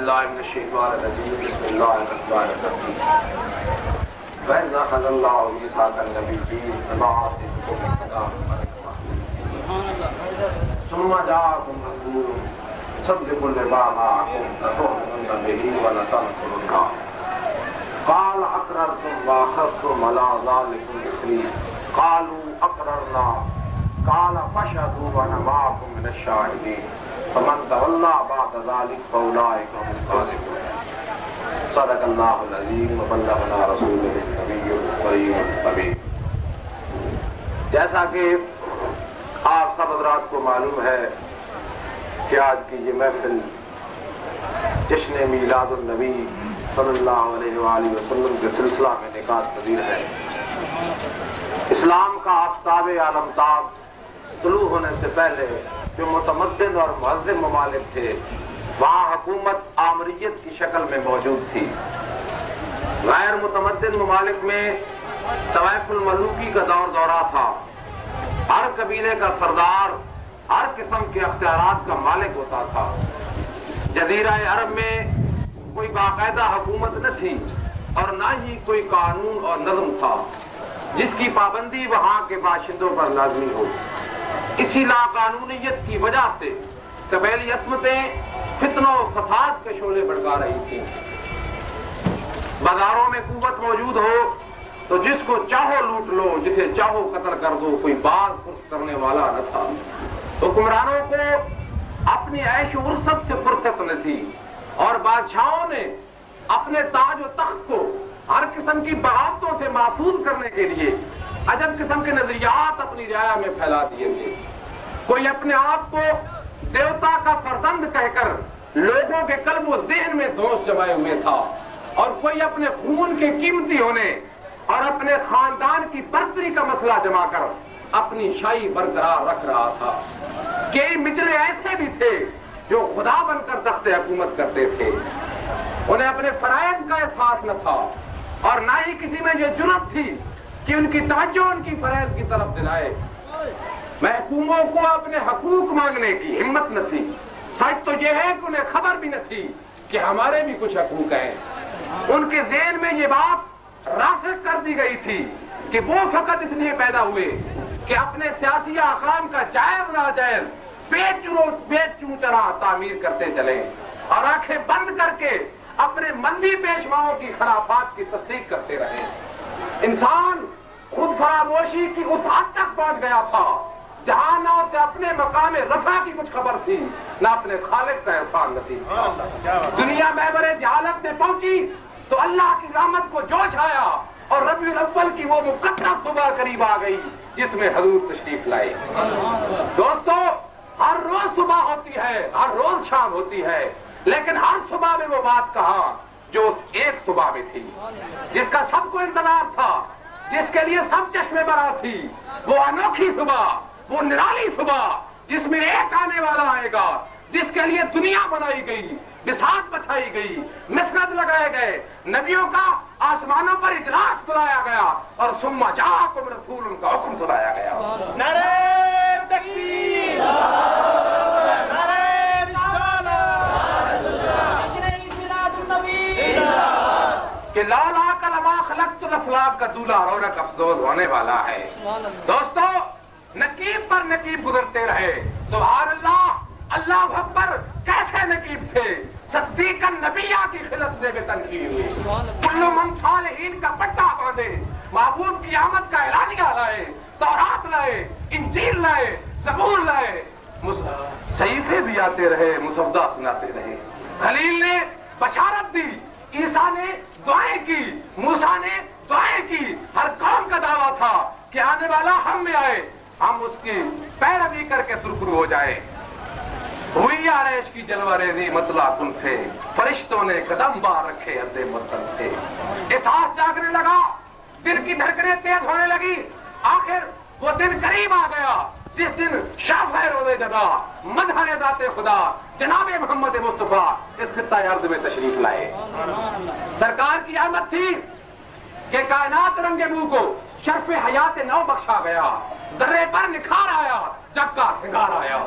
باللہ من الشیطان الرجیم بسم اللہ الرحمن الرحیم وَإِذَا أَخَذَ اللَّهُ مِيثَاقَ النَّبِيِّينَ لَمَا آتَيْتُكُم مِّن كِتَابٍ ثُمَّ جَاءَكُمْ رَسُولٌ مُصَدِّقٌ لِمَا مَعَكُمْ لَتُؤْمِنُنَّ بِهِ وَلَتَنصُرُنَّهُ قَالَ أَقْرَرْتُمْ وَأَخَذْتُمْ عَلَىٰ ذَٰلِكُمْ إِصْرِي قَالُوا أَقْرَرْنَا قَالَ فَاشْهَدُوا وَأَنَا مَعَكُم مِّنَ الشَّاهِدِينَ فَمَن تَوَلَّىٰ بَعْدَ ذَٰلِكَ فَأُولَٰئِكَ هُمُ الْفَاسِقُونَ صدق اللہ العظیم وبلغنا رسولہ النبی الکریم الامین۔ جیسا کہ آپ سب حضرات کو معلوم ہے کہ آج کی یہ محفل جشن میلاد النبی صلی اللہ علیہ وآلہ وسلم کے سلسلہ میں نکات پذیر ہے۔ اسلام کا آفتاب عالمتاب طلوع ہونے سے پہلے جو متمدن اور مہذب ممالک تھے وہاں حکومت آمریت کی شکل میں موجود تھی۔ غیر متمدن ممالک میں طوائف الملوکی کا دورہ تھا۔ ہر قبیلے کا سردار ہر قسم کے اختیارات کا مالک ہوتا تھا۔ جزیرہ عرب میں کوئی باقاعدہ حکومت نہ تھی اور نہ ہی کوئی قانون اور نظم تھا جس کی پابندی وہاں کے باشندوں پر لازمی ہو۔ اسی لاقانونیت کی وجہ سے قبیلی عصمتیں فتنوں و فساد کے شعلے بھڑکا رہی تھیں۔ بازاروں میں قوت موجود ہو تو جس کو چاہو لوٹ لو، جسے چاہو قتل کر دو، کوئی باز فرصت کرنے والا نہ تھا۔ حکمرانوں کو اپنی عیش و عرصت سے فرصت نہ تھی اور بادشاہوں نے اپنے تاج و تخت کو ہر قسم کی بغاوتوں سے محفوظ کرنے کے لیے عجب قسم کے نظریات اپنی رعایا میں پھیلا دیے تھے۔ کوئی اپنے آپ کو دیوتا کا فرزند کہہ کر لوگوں کے قلب و ذہن میں دوست جمائے ہوئے تھا اور کوئی اپنے خون کے قیمتی ہونے اور اپنے خاندان کی برتری کا مسئلہ جما کر اپنی شاہی برقرار رکھ رہا تھا۔ کئی مچلے ایسے بھی تھے جو خدا بن کر تخت حکومت کرتے تھے۔ انہیں اپنے فرائض کا احساس نہ تھا اور نہ ہی کسی میں یہ جرأت تھی کہ ان کی توجہ ان کی فرائض کی طرف دلائے۔ محکوموں کو اپنے حقوق مانگنے کی ہمت نہ تھی۔ سچ تو یہ ہے کہ انہیں خبر بھی نہ تھی کہ ہمارے بھی کچھ حقوق ہیں۔ ان کے ذہن میں یہ بات راسخ کر دی گئی تھی کہ وہ فقط اس لیے پیدا ہوئے کہ اپنے سیاسی احکام کا جائز ناجائز پیٹ چوں چرا تعمیر کرتے چلیں اور آنکھیں بند کر کے اپنے مندی پیشواؤں کی خرافات کی تصدیق کرتے رہے۔ انسان خود فراموشی کی اس حد تک پہنچ گیا تھا جہاں نہ اسے اپنے مقام رفع کی کچھ خبر تھی نہ اپنے خالق کا عرفان نصیب تھا۔ دنیا محور جہالت میں پہنچی تو اللہ کی رحمت کو جوش آیا اور ربیع الاول کی وہ مقدس صبح قریب آ گئی جس میں حضور تشریف لائے۔ دوستو، ہر روز صبح ہوتی ہے، ہر روز شام ہوتی ہے، لیکن ہر صبح میں وہ بات کہا جو ایک صبح میں تھی، جس کا سب کو انتظار تھا، جس کے لیے سب چشمے برا تھی۔ وہ انوکھی صبح، وہ نرالی صبح جس میں ایک آنے والا آئے گا، جس کے لیے دنیا بنائی گئی، بساط بچھائی گئی، مسند لگائے گئے، نبیوں کا آسمانوں پر اجلاس بلایا گیا اور ثم جاءکم رسول کا حکم سنایا گیا۔ نعرہ تکبیر، نعرہ کہ لولا لما خلقت الافلاک کا دولہا رونق افزود ہونے والا ہے۔ دوستو، نقیب پر نقیب گزرتے رہے۔ سبحان اللہ، اللہ اکبر، کیسے نقیب تھے؟ صدیق النبیہ کی خلت سے بے تنقید ہوئی۔ کل من صالحین کا پٹا باندھے، محبوب کی آمد کا اعلانیہ لائے، تورات لائے، انجیل لائے، زبور لائے، صحیفے بھی آتے رہے، مصودا سناتے رہے۔ خلیل نے بشارت دی، عیسیٰ نے دعائیں کی، موسیٰ نے دعائیں کی۔ ہر قوم کا دعویٰ تھا کہ آنے والا ہم میں آئے، ہم اس کی پیروی کر کے سرخرو ہو جائے۔ ہوئی عرش کی جلوہ ریزی مطلع کن تھے، فرشتوں نے قدم بار رکھے حد مطلع تھے۔ احساس جاگنے لگا، دل کی دھڑکنیں تیز ہونے لگی۔ آخر وہ دن قریب آ گیا جس دن شافع روزے جدا مظہر ذات خدا جناب محمد مصطفیٰ اس خطہ ارض میں تشریف لائے۔ سرکار کی آمد تھی کہ کائنات رنگ بو کو شرف حیات نو بخشا گیا، ذرے پر نکھار آیا، جگ کا سنگار آیا۔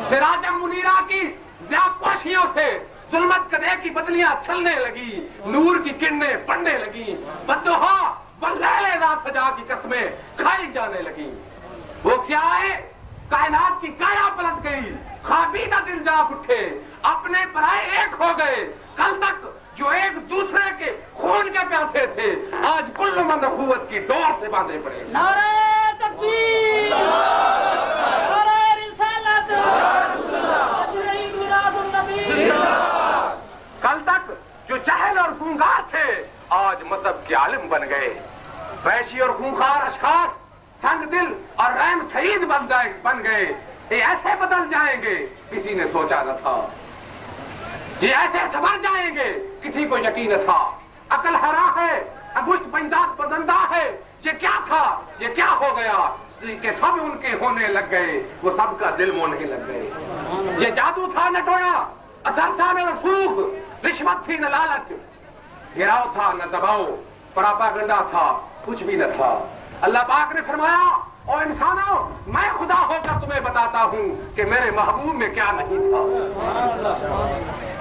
سراج منیرہ کی ضیاء پوشیوں سے ظلمت کدے کی بدلیاں چھلنے لگی، نور کی کرنیں پڑنے لگی، بدوہا واللیل اذا سجا کی قسمیں کھائی جانے لگی۔ وہ کیا ہے؟ کائنات کی کایا پلٹ گئی، خوابیدہ دل جاگ اٹھے، اپنے پرائے ایک ہو گئے۔ کل تک جو ایک دوسرے کے خون کے پیاسے تھے، آج کل من اخوت کی ڈور سے باندھے پڑے۔ نعرہ تکبیر، نعرہ رسالت، عید میلاد النبی۔ کل تک جو جاہل اور گنگار تھے، آج مذہب کے عالم بن گئے۔ وحشی اور خونخوار اشخاص سنگ دل اور رحم شہید بن گئے۔ یہ ایسے بدل جائیں گے کسی نے سوچا نہ تھا، یہ ایسے سنور جائیں گے کسی کو یقین نہ تھا۔ عقل حیراں ہے، انگشت پنجات بدندہ ہے، یہ کیا تھا، یہ کیا ہو گیا کہ سب ان کے ہونے لگ گئے، وہ سب کا دل مونے لگ گئے۔ یہ جادو تھا نہ ٹویا، اثر تھا نہ رسوخ، رشوت تھی نہ لالچ، گراؤ تھا نہ دباؤ، پراپاگنڈا تھا، کچھ بھی نہ تھا۔ اللہ پاک نے فرمایا، اور انسانوں میں خدا ہو کر تمہیں بتاتا ہوں کہ میرے محبوب میں کیا نہیں تھا۔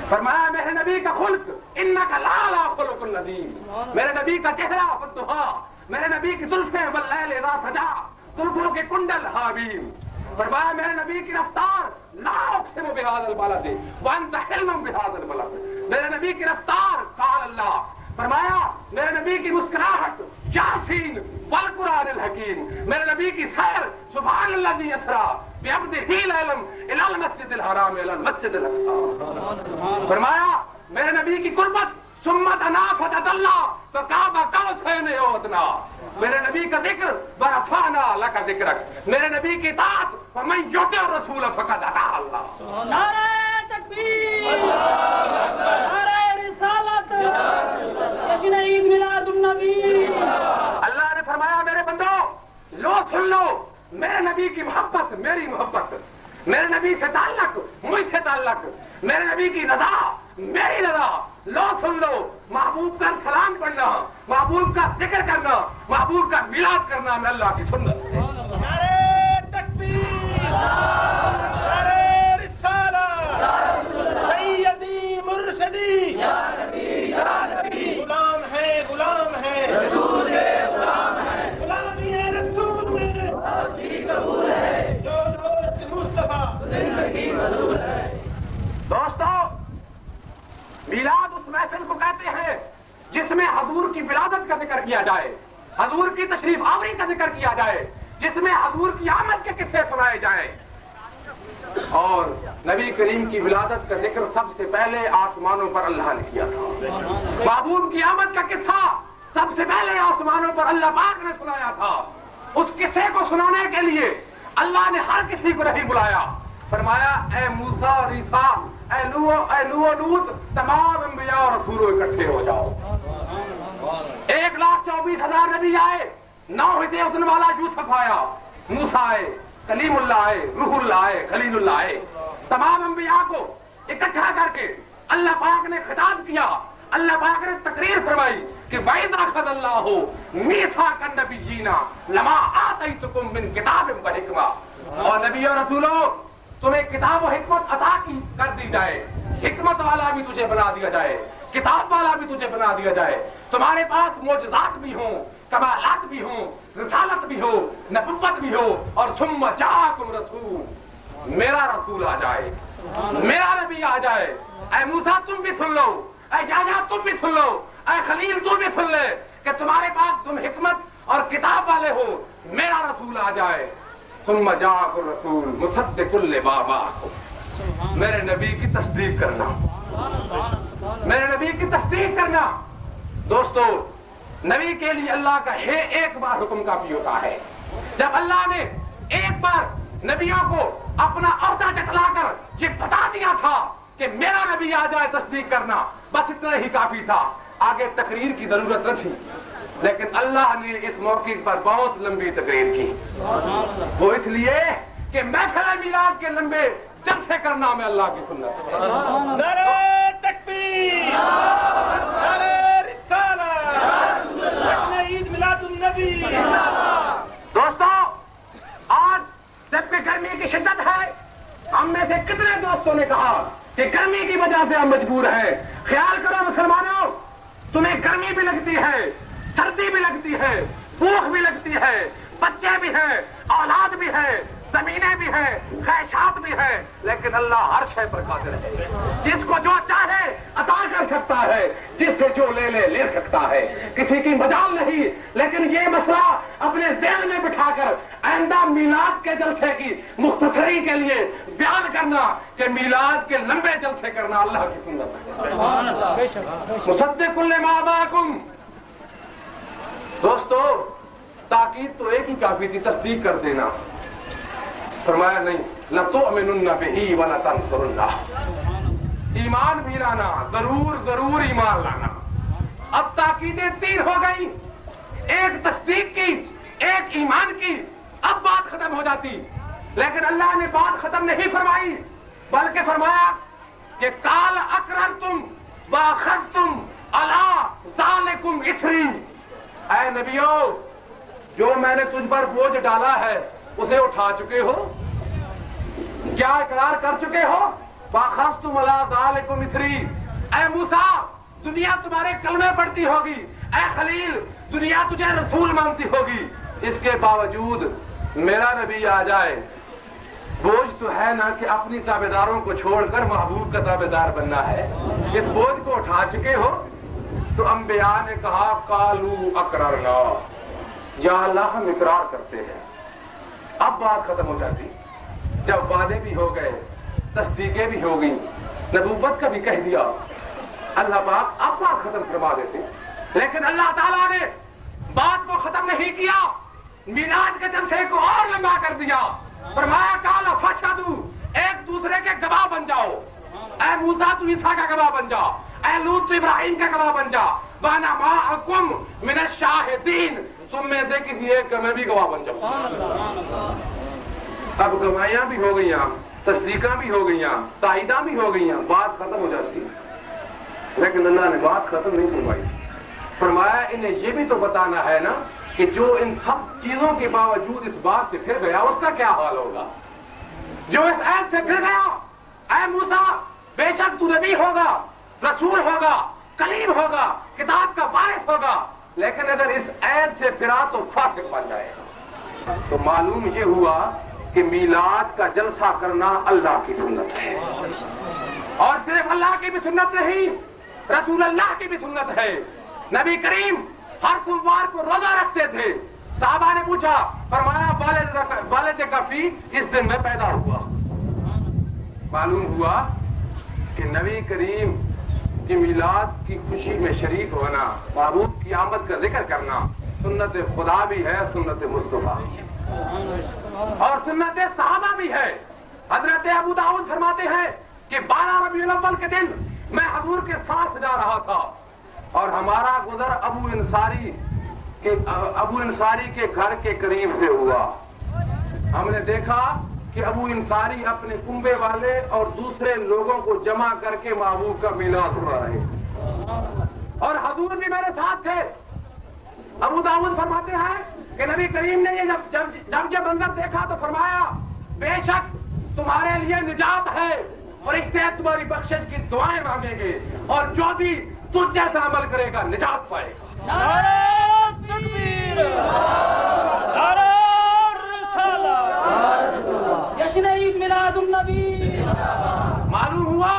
فرمایا میرے نبی کا خلق انک لعلی خلق العظیم، میرے نبی کا چہرہ والضحیٰ، میرے نبی کی زلفیں واللیل اذا سجا، زلفوں کے کنڈل حبیب۔ فرمایا میرے نبی کی رفتار لا اقسم بہذا البلد وانت حل بہذا البلد، میرے نبی کی رفتار قال اللہ۔ فرمایا میرے نبی کی مسکراہٹ یاسین والقرآن الحکیم، میرے نبی کی سیر سبحان الذی اسریٰ بعبدہ لیلا الی المسجد الحرام الی المسجد الاقصی۔ فرمایا میرے نبی کی قربت ثم دنا فتدلی فقاب قوسین او ادنی، میرے نبی کا ذکر ورفعنا لک ذکرک، میرے نبی کی اطاعت فمن یطع الرسول فقد اطاع اللہ۔ نعرہ تکبیر، نعرہ رسالت، جشن عید میلاد النبی۔ اللہ نے فرمایا میرے بندو لو سن لو، میرے نبی کی محبت میری محبت، میرے نبی سے تعلق مجھ سے تعلق، میرے نبی کی رضا میری رضا، لو سن لو۔ محبوب کا سلام پڑھنا، محبوب کا ذکر کرنا، محبوب کا میلاد کرنا میں اللہ کی سنت ہے۔ نعرہ تکبیر، نعرہ رسالت، سیدی مرشدی، غلام ہے غلام ہے رسول ہے، غلام ہے غلامی ہے رسول ہے، جو دوست مصطفیٰ زندگی مذہول ہے۔ دوستو میلاد اس محفل کو کہتے ہیں جس میں حضور کی ولادت کا ذکر کیا جائے، حضور کی تشریف آوری کا ذکر کیا جائے، جس میں حضور کی آمد کے قصے سنائے جائیں۔ اور نبی کریم کی ولادت کا ذکر سب سے پہلے آسمانوں پر اللہ نے کیا تھا۔ محبوب کی آمد کا قصہ سب سے پہلے آسمانوں پر اللہ پاک نے سنایا تھا۔ اس قصے کو سنانے کے لیے اللہ نے ہر کسی کو نہیں بلایا، فرمایا اے موسیٰ اور عیسیٰ، اے نوح و لوط، تمام انبیاء اور رسولوں اکٹھے ہو جاؤ۔ 1,24,000 نبی آئے، 9 حسن والا یوسف آیا، موسیٰ آئے، کلیم اللہ آئے، روح اللہ آئے، خلیل اللہ آئے۔ تمام انبیاء کو اکٹھا کر کے اللہ پاک نے خطاب کیا، اللہ پاک نے تقریر فرمائی کہ وَإِذْ أَخَذَ اللَّهُ مِيثَاقَ النَّبِيِّينَ لَمَا آتَيْتُكُم مِّن كِتَابٍ وَحِكْمَةٍ، اور نبیوں اور رسولوں تمہیں کتاب و حکمت عطا کر دی جائے، حکمت والا بھی تجھے بنا دیا جائے، کتاب والا بھی تجھے بنا دیا جائے، تمہارے پاس معجزات بھی ہوں، کمالات بھی ہوں، رسالت بھی ہو، نبوت بھی ہو، اور ثم جاءکم رسول، میرا رسول آ جائے، میرا نبی آ جائے۔ اے موسیٰ تم بھی سن لو، اے یحییٰ تم بھی سن لو، اے خلیل تم بھی سن لے کہ تمہارے پاس تم حکمت اور کتاب والے ہو، میرا رسول آ جائے۔ ثم جاءکم رسول مصدق لما معکم، میرے نبی کی تصدیق کرنا، میرے نبی کی تصدیق کرنا۔ دوستو نبی کے لیے اللہ کا ایک بار حکم کافی ہوتا ہے۔ جب اللہ نے ایک بار نبیوں کو اپنا عہدہ جتلا کر یہ بتا دیا تھا کہ میرا نبی آ جائے تصدیق کرنا، بس اتنا ہی کافی تھا، آگے تقریر کی ضرورت نہ تھی۔ لیکن اللہ نے اس موقع پر بہت لمبی تقریر کی، وہ اس لیے کہ محفل میلاد کے لمبے جلسے کرنا میں اللہ کی سنت ہے۔ نعرہ تکبیر، نعرہ رسالت، جشن عید میلاد النبی۔ دوستو آج جب کہ گرمی کی شدت ہے، ہم میں سے کتنے دوستوں نے کہا کہ گرمی کی وجہ سے ہم مجبور ہیں. خیال کرو مسلمانوں، تمہیں گرمی بھی لگتی ہے، سردی بھی لگتی ہے، بھوک بھی لگتی ہے، بچے بھی ہیں، اولاد بھی ہے، زمینیں بھی ہیں، خواہشات بھی ہیں، لیکن اللہ ہر شے پر قادر ہے. جس کو جو چاہے عطا کر سکتا ہے، جس سے جو لے سکتا ہے. کسی کی مجال نہیں. لیکن یہ مسئلہ اپنے ذہن میں بٹھا کر آئندہ میلاد کے جلسے کی مختصری کے لیے بیان کرنا کہ میلاد کے لمبے جلسے کرنا اللہ کی سنت ہے. مصدق لما معکم. دوستو، تاکید تو ایک ہی کافی تھی، تصدیق کر دینا. فرمایا نہیں، لَتُؤْمِنُنَّ بِهِ وَلَتَنْصُرُنَّهُ. ایمان بھی لانا، ضرور ایمان لانا. اب تاکیدیں 3 ہو گئی، ایک تصدیق کی، ایک ایمان کی. اب بات ختم ہو جاتی، لیکن اللہ نے بات ختم نہیں فرمائی، بلکہ فرمایا کہ قَالَ أَقْرَرْتُمْ وَأَخَذْتُمْ عَلَىٰ ذَلِكُمْ إِثْرِي. اے نبیو، جو میں نے تجھ پر بوجھ ڈالا ہے اسے اٹھا چکے ہو، کیا اقرار کر چکے ہو؟ وَأَخَذْتُمْ عَلَىٰ ذَلِكُمْ إِثْرِي. اے موسیٰ، دنیا تمہارے کلمے پڑھتی ہوگی، اے خلیل دنیا تجھے رسول مانتی ہوگی، اس کے باوجود میرا نبی آ جائے، بوجھ تو ہے نا کہ اپنی تابعداروں کو چھوڑ کر محبوب کا تابعدار بننا ہے. اس بوجھ کو اٹھا چکے ہو. تو انبیاء نے کہا قالوا اقررنا، یا اللہ ہم اقرار کرتے ہیں. اب بات ختم ہو جاتی. جب وعدے بھی ہو گئے، تصدیقیں بھی ہو گئیں، نبوت کا بھی کہہ دیا، اللہ پاک اب بات ختم فرما دیتے. لیکن اللہ تعالیٰ نے بات کو ختم نہیں کیا، میلاد کے جلسے کو اور لمبا کر دیا. فرمایا قال فاشهدوا، ایک دوسرے کے گواہ بن جاؤ. اے موسیٰ تو عیسیٰ کا گواہ بن جا، اے لوط تو ابراہیم کا گواہ بن جا. وانا معکم من الشاہدین، تم میں سے کسی ایک کا میں بھی گواہ بن جاؤں. اب گواہیاں بھی ہو گئیاں، تصدیقاں بھی ہو گئیاں، تائیداں بھی ہو گئیاں، بات ختم ہو جاتی. لیکن اللہ نے بات ختم نہیں فرمائی. فرمایا انہیں یہ بھی تو بتانا ہے نا کہ جو ان سب چیزوں کے باوجود اس بات سے پھر گیا اس کا کیا حال ہوگا. جو اس عہد سے پھر گیا، اے موسیٰ بے شک تو نبی ہوگا، رسول ہوگا، کلیم ہوگا، کتاب کا وارث ہوگا، لیکن اگر اس عہد سے پھرا تو فاسق بن جائے گا. تو معلوم یہ ہوا کہ میلاد کا جلسہ کرنا اللہ کی سنت ہے، اور صرف اللہ کی بھی سنت نہیں، رسول اللہ کی بھی سنت ہے. نبی کریم ہر سوموار کو روزہ رکھتے تھے. صحابہ نے پوچھا، فرمایا والد کا فی اس دن میں پیدا ہوا. معلوم ہوا کہ نبی کریم کی میلاد کی خوشی میں شریک ہونا، محبوب کی آمد کا ذکر کرنا سنت خدا بھی ہے، سنت مصطفیٰ اور سنت صحابہ بھی ہے. حضرت ابو داؤد فرماتے ہیں کہ 12 ربیع الاول کے دن میں حضور کے ساتھ جا رہا تھا اور ہمارا گزر ابو انصاری کے گھر کے قریب سے ہوا. ہم نے دیکھا کہ ابو انصاری اپنے کنبے والے اور دوسرے لوگوں کو جمع کر کے محبوب کا میلاد اڑا رہے اور حضور بھی میرے ساتھ تھے. ابو داؤد فرماتے ہیں کہ نبی کریم نے یہ جب منظر دیکھا تو فرمایا بے شک تمہارے لیے نجات ہے، فرشتے تمہاری بخشش کی دعائیں مانگیں گے اور جو بھی تجھ جیسا عمل کرے گا نجات پائے گا. نعرہ تکبیر، نعرہ رسالت، جشن عید میلاد النبی. معلوم ہوا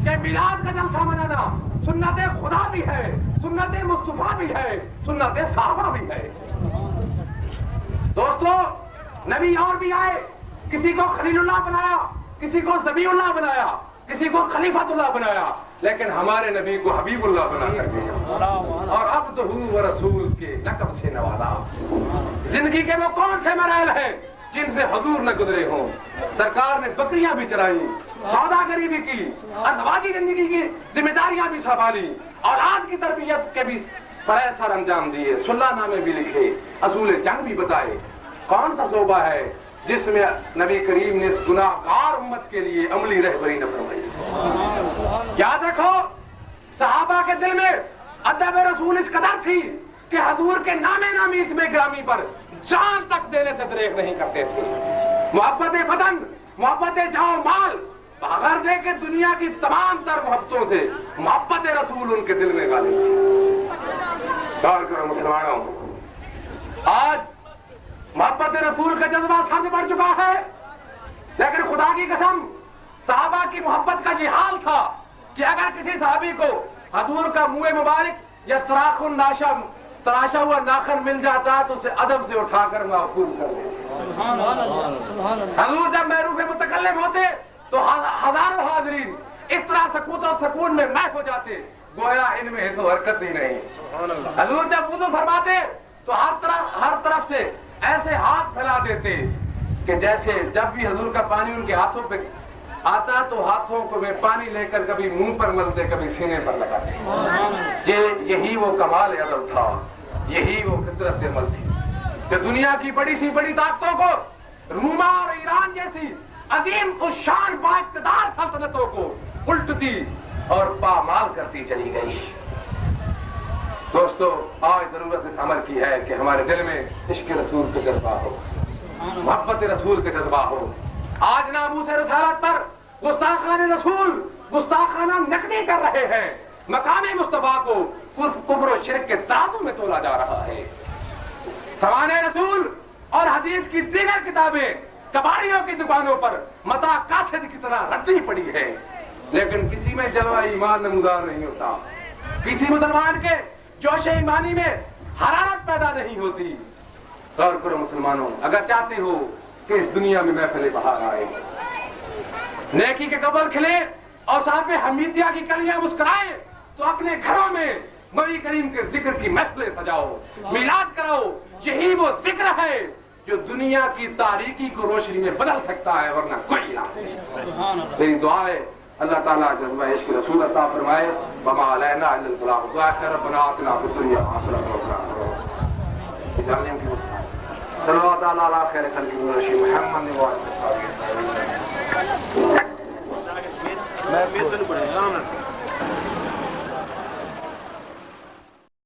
کہ میلاد کا جلسہ منانا سنت خدا بھی ہے، سنت مصطفیٰ بھی ہے، سنت صحابہ بھی ہے. دوستو، نبی اور بھی آئے، کسی کو خلیل اللہ بنایا، کسی کو ذبیح اللہ بنایا، کسی کو خلیفۃ اللہ بنایا، لیکن ہمارے نبی کو حبیب اللہ بنا کر دیا اور عبدہ و رسول کے لقب سے نوازا. زندگی کے وہ کون سے مراحل ہیں جن سے حضور نہ گزرے ہوں. سرکار نے بکریاں بھی چرائیں، سوداگری بھی کی، ازواجی زندگی کی ذمہ داریاں بھی سنبھالی، اولاد کی تربیت کے بھی بڑے سر انجام دیے، صلح نامے بھی لکھے، اصول جنگ بھی بتائے. کون سا صوبہ ہے جس میں نبی کریم نے اس گناہگار امت کے لیے عملی رہبری نہ فرمائی. یاد رکھو، صحابہ کے دل میں ادب رسول اس قدر تھی کہ حضور کے نامے نامی اس میں گرامی پر جان تک دینے سے دریغ نہیں کرتے تھے. محبت بدن، محبت جان و مال، اگر دیکھیں دنیا کی تمام تر محبتوں سے محبت رسول ان کے دل میں غالب تھی۔ غور کرو مسلمانوں، آج محبت رسول کا جذبہ سر بڑھ چکا ہے، لیکن خدا کی قسم صحابہ کی محبت کا یہ حال تھا کہ اگر کسی صحابی کو حضور کا منہ مبارک یا تراشا ہوا ناخن مل جاتا تو اسے ادب سے اٹھا کر محفوظ کر لیتے۔ حضور جب معروف متکلم ہوتے تو ہزاروں حاضرین اس طرح سکوت اور سکون میں محو ہو جاتے گویا ان میں حس و حرکت ہی نہیں۔ حضور جب وضو فرماتے تو ہر طرف سے ایسے ہاتھ پھیلا دیتے کہ جیسے جب بھی حضور کا پانی ان کے ہاتھوں پہ آتا تو ہاتھوں کو میں پانی لے کر کبھی منہ پر ملتے کبھی سینے پر لگاتے۔ یہی وہ کمال ادب تھا، یہی وہ فطرت عمل تھی کہ دنیا کی بڑی سی بڑی طاقتوں کو، روما اور ایران جیسی عظیم اس شان با اقتدار سلطنتوں کو الٹتی اور پامال کرتی چلی گئی۔ دوستو، آج ضرورت اس عمل کی ہے کہ ہمارے دل میں عشق رسول کا جذبہ ہو، محبت رسول کا جذبہ ہو۔ آج ناموس رسالت پر گستاخان رسول گستاخانہ نقدی کر رہے ہیں، مقام مصطفیٰ کو کفر و شرک کے ترازو میں تولا جا رہا ہے۔ سوانح رسول اور حدیث کی دیگر کتابیں کباڑیوں کی دکانوں پر متا قاصد کی طرح رکھی پڑی ہے، لیکن کسی میں جلوہ ایمان نمودار نہیں ہوتا، کسی مسلمان کے جوش ایمانی میں حرارت پیدا نہیں ہوتی۔ غور کرو مسلمانوں، اگر چاہتے ہو کہ اس دنیا میں محفل بہار آئے، نیکی کے قبل کھلے اور صاحب حمیدیہ کی کلیاں مسکرائے، تو اپنے گھروں میں نبی کریم کے ذکر کی محفلیں سجاؤ، میلاد کراؤ۔ یہی وہ ذکر ہے جو دنیا کی تاریکی کو روشنی میں بدل سکتا ہے، ورنہ کوئی نہ۔ میری دعا ہے اللہ تعالیٰ جذبہ عشق رسول عطا فرمائے۔ وما علینا الا البلاغ، دعا ہے ربنا آتنا فی الدنیا حسنۃ وفی الآخرۃ حسنۃ۔ صلی اللہ تعالیٰ علی خیر خلقہ محمد و علیہ وسلم۔